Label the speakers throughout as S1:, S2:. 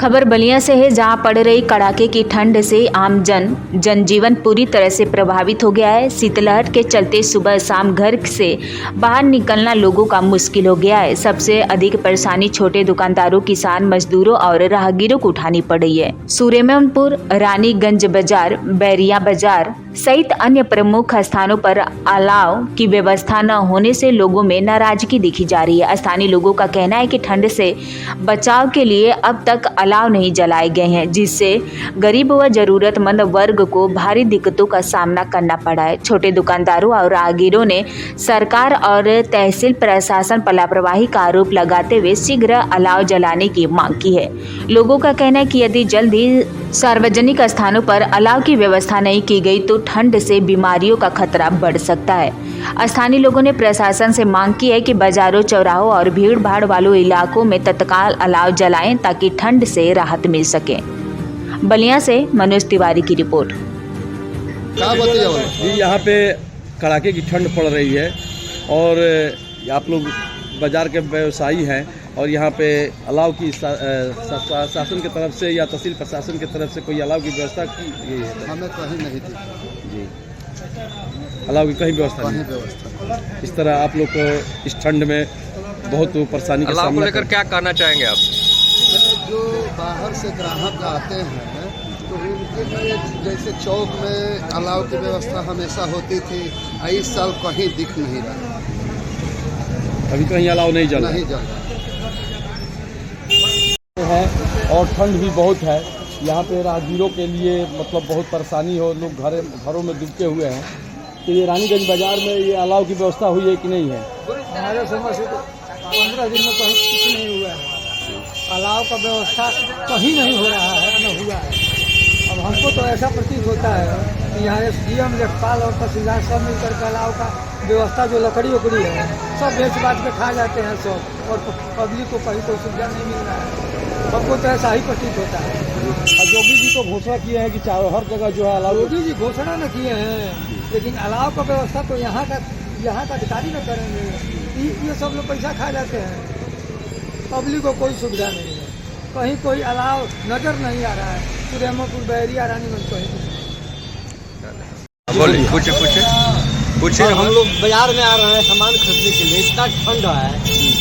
S1: खबर बलिया से है, जहां पड़ रही कड़ाके की ठंड से आम जनजीवन पूरी तरह से प्रभावित हो गया है। शीतलहर के चलते सुबह शाम घर से बाहर निकलना लोगों का मुश्किल हो गया है। सबसे अधिक परेशानी छोटे दुकानदारों, किसान मजदूरों और राहगीरों को उठानी पड़ रही है। सूर्यमनपुर, रानीगंज बाजार, बैरिया बाजार सहित अन्य प्रमुख स्थानों पर अलाव की व्यवस्था न होने से लोगों में नाराजगी देखी जा रही है। स्थानीय लोगों का कहना है कि ठंड से बचाव के लिए अब तक अलाव नहीं जलाए गए हैं, जिससे गरीब व जरूरतमंद वर्ग को भारी दिक्कतों का सामना करना पड़ा है। छोटे दुकानदारों और राहगीरों ने सरकार और तहसील प्रशासन पर लापरवाही का आरोप लगाते हुए शीघ्र अलाव जलाने की मांग की है। लोगों का कहना है कि यदि जल्द ही सार्वजनिक स्थानों पर अलाव की व्यवस्था नहीं की गई तो ठंड से बीमारियों का खतरा बढ़ सकता है। स्थानीय लोगों ने प्रशासन से मांग की है कि बाजारों, चौराहों और भीड़ भाड़ वालों इलाकों में तत्काल अलाव जलाएं ताकि ठंड से राहत मिल सके। बलिया से मनोज तिवारी की रिपोर्ट।
S2: जी, यहाँ पे कड़ाके की ठंड पड़ रही है और आप लोग बाजार के व्यवसायी हैं और यहाँ पे अलाव की शासन की तरफ से या तहसील प्रशासन की तरफ से कोई अलाव की व्यवस्था की गई है?
S3: हमें कहीं नहीं थी
S2: जी, अलाव की कहीं व्यवस्था नहीं। इस तरह आप लोग को इस ठंड में बहुत परेशानी का सामना
S4: लेकर क्या कहना चाहेंगे आप?
S3: जो बाहर से ग्राहक आते हैं तो उनके लिए जैसे चौक में अलाव की व्यवस्था हमेशा होती थी, इस साल कहीं दिख नहीं रहा।
S2: अभी कहीं अलाव नहीं जल है और ठंड भी बहुत है। यहाँ पे राहगीरों के लिए मतलब बहुत परेशानी हो, लोग घरों में डूबते हुए हैं। तो ये रानीगंज बाजार में ये अलाव की व्यवस्था हुई है कि नहीं है?
S5: हमारे समझ से तो 15 दिन में कहीं कुछ नहीं हुआ है। अलाव का व्यवस्था कहीं नहीं हो रहा है, न हुआ है। अब हमको तो ऐसा प्रतीत होता है कि यहाँ SDM, लेखपाल और तहसीलदार सब मिलकर के अलाव का व्यवस्था जो लकड़ी उकड़ी है सब बेच बाच के खा जाते हैं सब, और पब्लिक को कहीं कोई सुविधा नहीं मिल रहा है। हमको तो ऐसा ही प्रतीत होता है।
S2: योगी जी तो घोषणा किए हैं कि हर जगह जो है अलाव।
S5: योगी जी घोषणा न किए हैं, लेकिन अलाव का व्यवस्था तो यहाँ का अधिकारी न करेंगे। ये सब लोग पैसा खा जाते हैं, पब्लिक को कोई सुविधा नहीं है, कहीं कोई अलाव नजर नहीं आ रहा है। सूर्यमनपुर, बैरिया, रानीगंज कहीं
S4: पूछे।
S6: हम लोग बाजार में आ रहे हैं सामान खरीदने के लिए, इतना ठंड है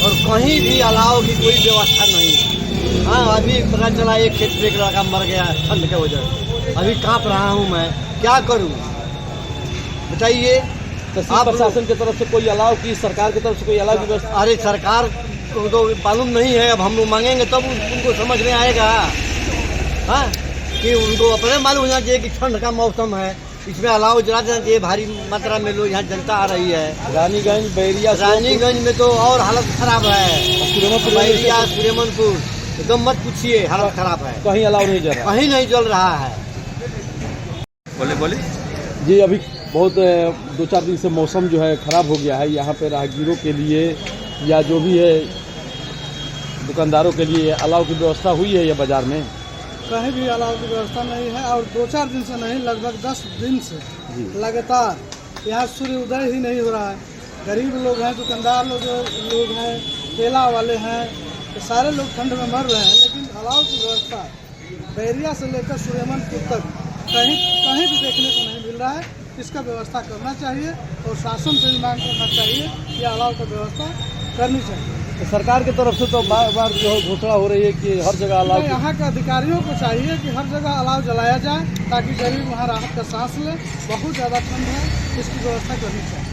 S6: और कहीं भी अलाव की कोई व्यवस्था नहीं है। हाँ, अभी पता चला एक खेत में एक लड़का मर गया ठंड के वजह से। अभी कांप रहा हूँ मैं, क्या करूँ बताइए।
S2: आप प्रशासन की तरफ से कोई अलाव की, सरकार की तरफ से कोई अलाव की व्यवस्था?
S6: अरे सरकार को तो मालूम नहीं है, अब हम लोग मांगेंगे तब उनको समझ में आएगा। हाँ, कि उनको अपने मालूम होना चाहिए कि ठंड का मौसम है, इसमें अलाव जला देना चाहिए। भारी मात्रा में लोग यहाँ जनता आ रही है।
S2: रानीगंज, बैरिया,
S6: रानीगंज में तो और हालत खराब है। बैरिया, सूर्यमनपुर एकदम मत पूछिए, हालत खराब है।
S2: कहीं अलाव नहीं जल रहा,
S6: कहीं नहीं जल रहा है।
S4: बोले
S2: जी, अभी बहुत 2-4 दिन से मौसम जो है ख़राब हो गया है। यहाँ पे राहगीरों के लिए या जो भी है दुकानदारों के लिए अलाव की व्यवस्था हुई है या बाज़ार में?
S5: कहीं भी अलाव की व्यवस्था नहीं है, और 2-4 दिन से नहीं, लगभग 10 दिन से लगातार यहाँ सूर्य उदय ही नहीं हो रहा है। गरीब लोग हैं, दुकानदार लोग हैं, ठेला वाले हैं, तो सारे लोग ठंड में मर रहे हैं। लेकिन अलाव की व्यवस्था बैरिया से लेकर सूर्यमनपुर तक कहीं भी देखने को नहीं मिल रहा है। इसका व्यवस्था करना चाहिए और शासन से भी मांग करना चाहिए कि अलाव का व्यवस्था करनी चाहिए।
S2: तो सरकार की तरफ से तो बार बार जो घोषणा हो रही है कि हर जगह अलाव।
S5: यहाँ के अधिकारियों को चाहिए कि हर जगह अलाव जलाया जाए ताकि गरीब वहाँ राहत का सांस ले। बहुत ज़्यादा ठंड है, इसकी व्यवस्था करनी चाहिए।